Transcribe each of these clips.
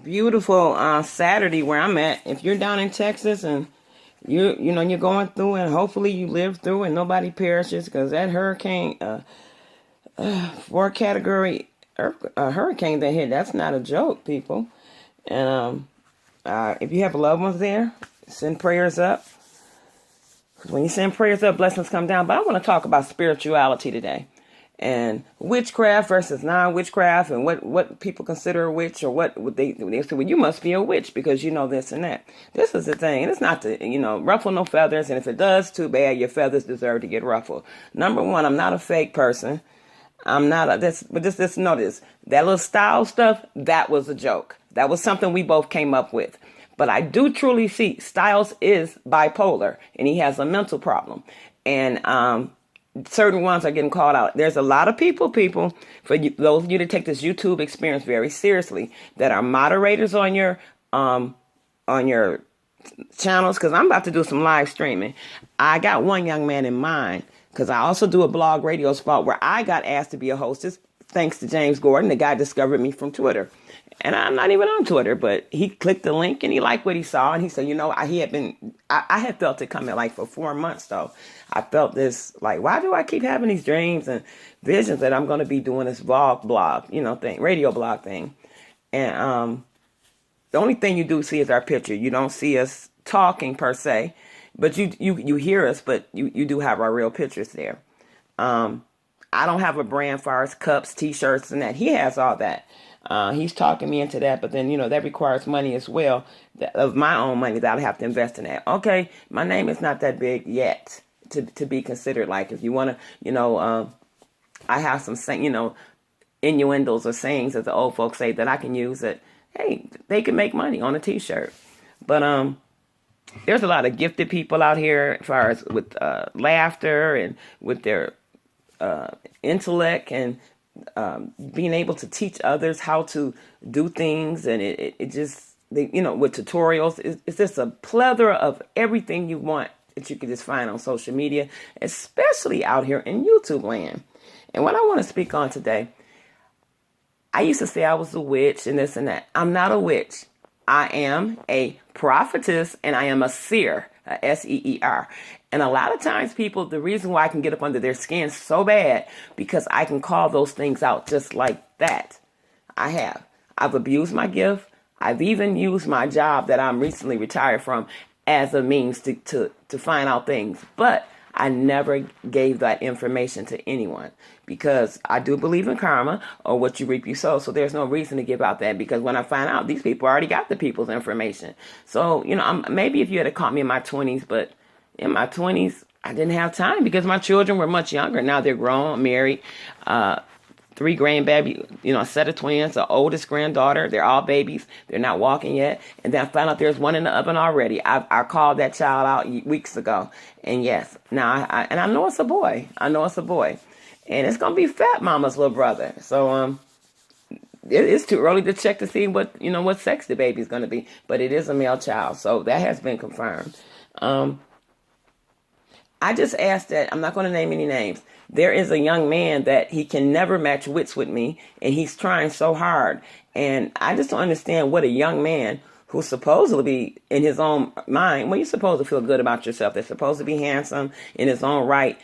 beautiful Saturday where I'm at. If you're down in Texas and you're going through, and hopefully you live through and nobody perishes, because that hurricane, 4 category hurricane that hit, that's not a joke, people. And if you have loved ones there, send prayers up. Because when you send prayers up, blessings come down. But I want to talk about spirituality today, and witchcraft versus non-witchcraft, and what people consider a witch, or what they say, well, you must be a witch because you know this and that. This is the thing, and it's not to ruffle no feathers, and if it does, too bad. Your feathers deserve to get ruffled. Number one, I'm not a fake person. I'm not a this, but just notice that little style stuff. That was a joke. That was something we both came up with. But I do truly see Styles is bipolar, and he has a mental problem, and certain ones are getting called out. There's a lot of people, for you, those of you to take this YouTube experience very seriously, that are moderators on your channels, because I'm about to do some live streaming. I got one young man in mind, because I also do a blog radio spot where I got asked to be a hostess, thanks to James Gordon. The guy discovered me from Twitter. And I'm not even on Twitter, but he clicked the link and he liked what he saw. And he said, I had felt it coming like for 4 months, though. I felt this, like, why do I keep having these dreams and visions that I'm going to be doing this blog thing, radio blog thing. And the only thing you do see is our picture. You don't see us talking per se, but you hear us, but you do have our real pictures there. I don't have a brand for our cups, T-shirts, and that. He has all that. He's talking me into that, but then, that requires money as well, of my own money that I have to invest in that. Okay, my name is not that big yet to be considered. Like, if you want to, I have some, innuendos or sayings, as the old folks say, that I can use that, hey, they can make money on a T-shirt. But there's a lot of gifted people out here as far as with laughter and with their intellect and being able to teach others how to do things, and it just, with tutorials, it's just a plethora of everything you want that you can just find on social media, especially out here in YouTube land. And what I want to speak on today, I used to say I was a witch and this and that. I'm not a witch. I am a prophetess, and I am a seer, a seer. And a lot of times people, the reason why I can get up under their skin so bad, because I can call those things out just like that. I've abused my gift. I've even used my job that I'm recently retired from as a means to find out things. But I never gave that information to anyone, because I do believe in karma, or what you reap you sow. So there's no reason to give out that, because when I find out, these people already got the people's information. So, maybe if you had caught me in my 20s, but in my 20s, I didn't have time because my children were much younger. Now they're grown, married, 3 grandbaby, a set of twins, the oldest granddaughter. They're all babies. They're not walking yet. And then I found out there's one in the oven already. I called that child out weeks ago. And yes, now I know it's a boy. And it's going to be Fat Mama's little brother. So it's too early to check to see what sex the baby's going to be. But it is a male child. So that has been confirmed. I just asked that, I'm not going to name any names. There is a young man that he can never match wits with me, and he's trying so hard. And I just don't understand what a young man who's supposedly be in his own mind, well, you're supposed to feel good about yourself. They're supposed to be handsome in his own right,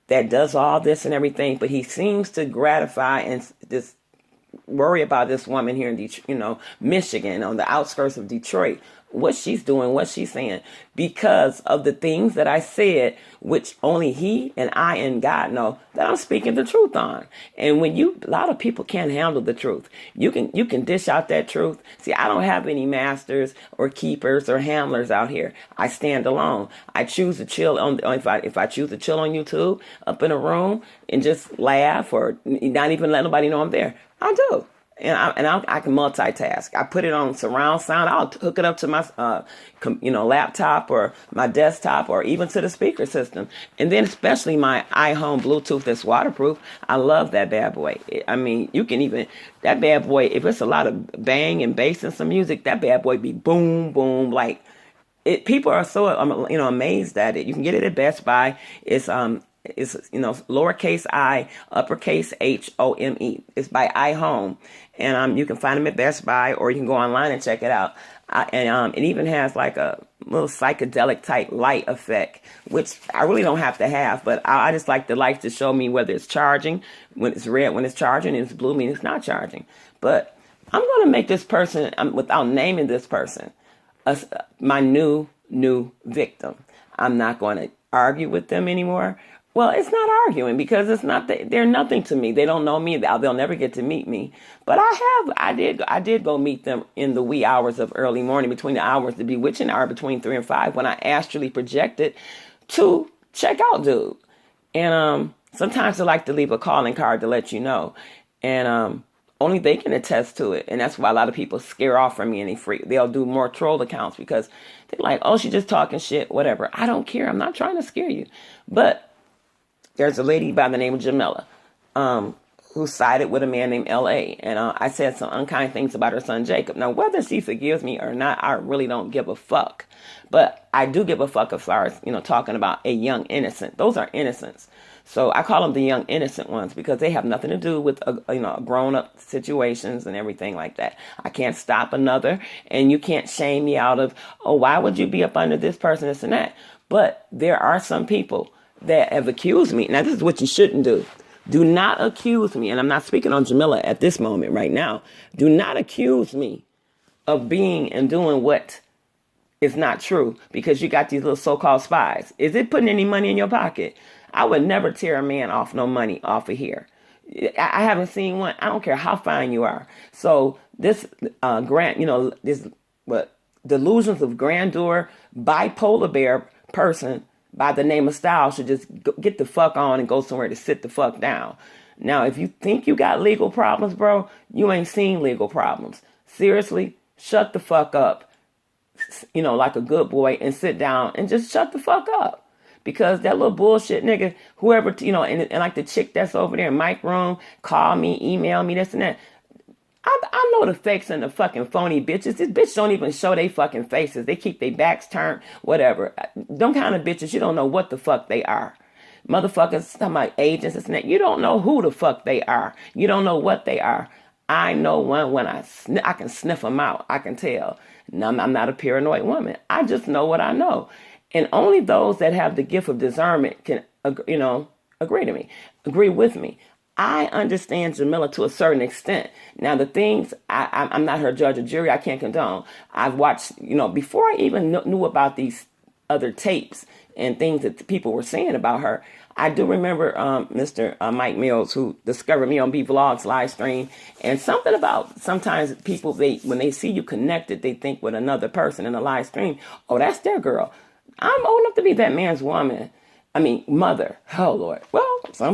that does all this and everything, but he seems to gratify and just worry about this woman here in Detroit, Michigan, on the outskirts of Detroit, what she's doing, what she's saying, because of the things that I said, which only he and I and God know that I'm speaking the truth on. And when a lot of people can't handle the truth. You can dish out that truth. See, I don't have any masters or keepers or handlers out here. I stand alone. I choose to chill if I choose to chill on YouTube, up in a room and just laugh, or not even let nobody know I'm there, I do. And I can multitask. I put it on surround sound. I'll hook it up to my, laptop or my desktop, or even to the speaker system. And then especially my iHome Bluetooth that's waterproof. I love that bad boy. You can even, that bad boy, if it's a lot of bang and bass and some music, that bad boy be boom, boom, like it. People are so, amazed at it. You can get it at Best Buy. It's It's, lowercase I, uppercase HOME. It's by iHome. And you can find them at Best Buy, or you can go online and check it out. And it even has like a little psychedelic type light effect, which I really don't have to have, but I just like the lights to show me whether it's charging. When it's red, when it's charging, and it's blue, means it's not charging. But I'm going to make this person, without naming this person, my new victim. I'm not going to argue with them anymore. Well, it's not arguing, because they're nothing to me. They don't know me. They'll never get to meet me. But I did go meet them in the wee hours of early morning, between the hours, the bewitching hour between 3 and 5, when I astrally projected to check out dude. And sometimes I like to leave a calling card to let you know. And only they can attest to it. And that's why a lot of people scare off from me, and they'll do more troll accounts, because they're like, oh, she's just talking shit, whatever. I don't care. I'm not trying to scare you. But there's a lady by the name of Jamila who sided with a man named L.A. And I said some unkind things about her son, Jacob. Now, whether she forgives me or not, I really don't give a fuck. But I do give a fuck as far as, talking about a young innocent. Those are innocents. So I call them the young innocent ones, because they have nothing to do with, grown-up situations and everything like that. I can't stop another, and you can't shame me out of, oh, why would you be up under this person, this and that? But there are some people that have accused me. Now, this is what you shouldn't do. Do not accuse me, and I'm not speaking on Jamila at this moment right now. Do not accuse me of being and doing what is not true, because you got these little so-called spies. Is it putting any money in your pocket? I would never tear a man off no money off of here. I haven't seen one. I don't care how fine you are. So this delusions of grandeur, bipolar bear person by the name of Style should just get the fuck on and go somewhere to sit the fuck down. Now, if you think you got legal problems, bro, you ain't seen legal problems. Seriously, shut the fuck up, like a good boy, and sit down and just shut the fuck up. Because that little bullshit nigga, whoever, and like the chick that's over there in Mike room, call me, email me, this and that. I know the fakes and the fucking phony bitches. These bitches don't even show they fucking faces. They keep their backs turned, whatever. Them kind of bitches, you don't know what the fuck they are. Motherfuckers, talking about agents, this and that. You don't know who the fuck they are. You don't know what they are. I know one when I can sniff them out. I can tell. Now, I'm not a paranoid woman. I just know what I know. And only those that have the gift of discernment can, agree with me. I understand Jamila to a certain extent. Now, the things, I'm not her judge or jury. I can't condone. I've watched, before I even knew about these other tapes and things that people were saying about her. I do remember Mr. Mike Mills, who discovered me on B Vlogs live stream. And something about sometimes people, when they see you connected, they think with another person in a live stream, oh, that's their girl. I'm old enough to be that man's woman. Mother. Oh, Lord. Well,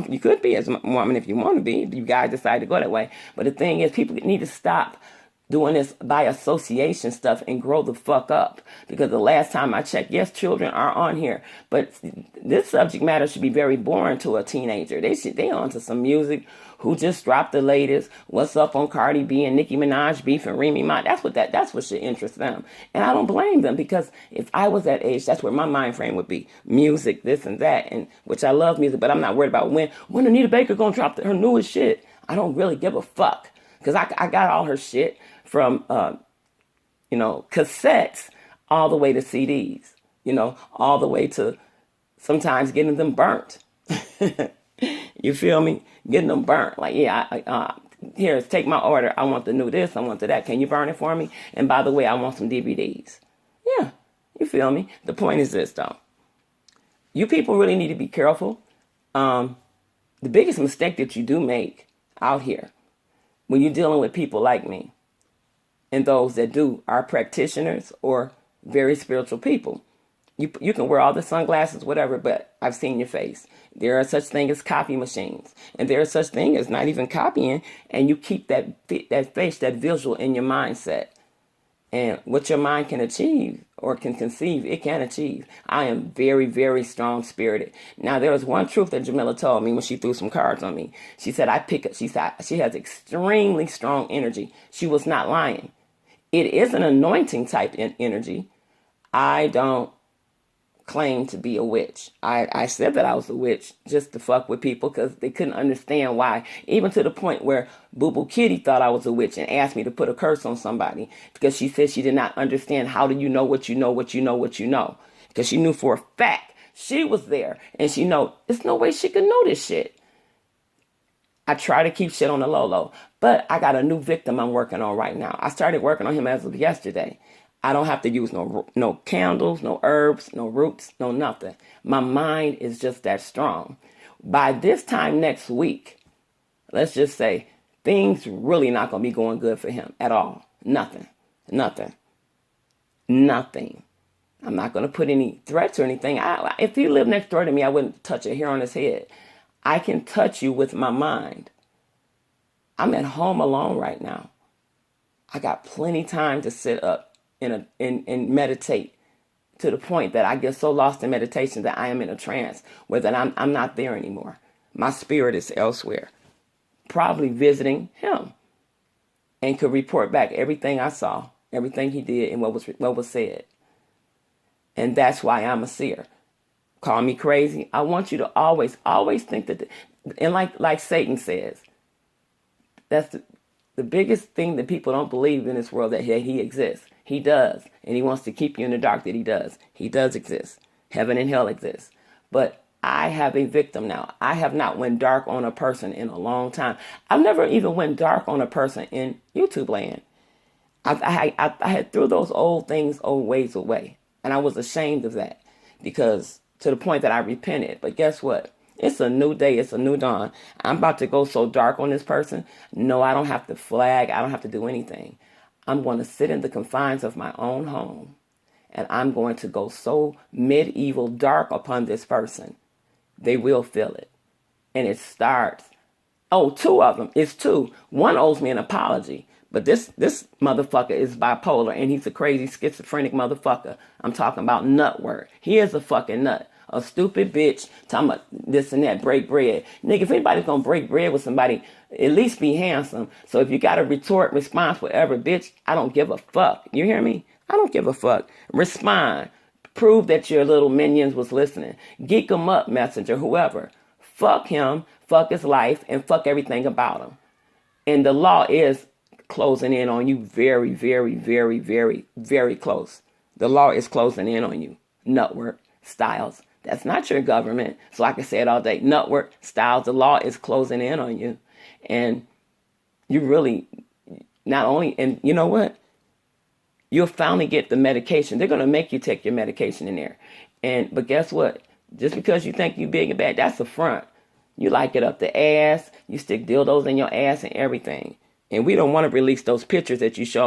you could be as a woman if you want to be. If you guys decide to go that way. But the thing is, people need to stop doing this by association stuff and grow the fuck up. Because the last time I checked, yes, children are on here. But this subject matter should be very boring to a teenager. They on to some music. Who just dropped the latest? What's up on Cardi B and Nicki Minaj beef and Remy Ma? That's what should interest them. And I don't blame them, because if I was that age, that's where my mind frame would be. Music, this and that, and which I love music, but I'm not worried about when Anita Baker gonna drop her newest shit. I don't really give a fuck, because I got all her shit from cassettes all the way to CDs, all the way to sometimes getting them burnt. You feel me? Getting them burnt. Like, yeah, here, take my order. I want the new this. I want the that. Can you burn it for me? And by the way, I want some DVDs. Yeah, you feel me? The point is this, though. You people really need to be careful. The biggest mistake that you do make out here when you're dealing with people like me and those that are practitioners or very spiritual people. You can wear all the sunglasses, whatever, but I've seen your face. There are such things as copy machines, and there are such things as not even copying, and you keep that face, that visual in your mindset. And what your mind can achieve or can conceive, it can achieve. I am very, very strong spirited. Now, there was one truth that Jamila told me when she threw some cards on me. She said, she said, she has extremely strong energy. She was not lying. It is an anointing type energy. I don't claimed to be a witch. I said that I was a witch just to fuck with people because they couldn't understand why. Even to the point where Boo Boo Kitty thought I was a witch and asked me to put a curse on somebody because she said she did not understand how do you know what you know, what you know, what you know. Because she knew for a fact she was there and she know there's no way she could know this shit. I try to keep shit on the low, but I got a new victim I'm working on right now. I started working on him as of yesterday. I don't have to use no candles, no herbs, no roots, no nothing. My mind is just that strong. By this time next week, let's just say, things really not going to be going good for him at all. Nothing. I'm not going to put any threats or anything. If he lived next door to me, I wouldn't touch a hair on his head. I can touch you with my mind. I'm at home alone right now. I got plenty time to sit up and meditate to the point that I get so lost in meditation that I am in a trance where that I'm not there anymore. My spirit is elsewhere, probably visiting him, and could report back everything I saw, everything he did, and what was said. And that's why I'm a seer. Call me crazy. I want you to always think that, and like Satan says, that's the biggest thing that people don't believe in this world, that he exists. He does. And he wants to keep you in the dark that he does. He does exist. Heaven and hell exist. But I have a victim now. I have not went dark on a person in a long time. I've never even went dark on a person in YouTube land. I had threw those old ways away. And I was ashamed of that, because to the point that I repented. But guess what? It's a new day. It's a new dawn. I'm about to go so dark on this person. No, I don't have to flag. I don't have to do anything. I'm going to sit in the confines of my own home, and I'm going to go so medieval dark upon this person. They will feel it. And it starts. Oh, two of them. It's two. One owes me an apology. But this motherfucker is bipolar, and he's a crazy schizophrenic motherfucker. I'm talking about Nutword. He is a fucking nut. A stupid bitch talking about this and that, break bread. Nigga, if anybody's gonna break bread with somebody, at least be handsome. So if you got a retort, response, whatever, bitch, I don't give a fuck. You hear me? I don't give a fuck. Respond. Prove that your little minions was listening. Geek 'em up, messenger, whoever. Fuck him, fuck his life, and fuck everything about him. And the law is closing in on you very, very, very, very, very close. The law is closing in on you. Nutwork, Styles. That's not your government. So I can say it all day. Nutwork, Styles, the law is closing in on you. And you really not only, and you know what? You'll finally get the medication. They're going to make you take your medication in there. But guess what? Just because you think you big and bad, that's a front. You like it up the ass. You stick dildos in your ass and everything. And we don't want to release those pictures that you show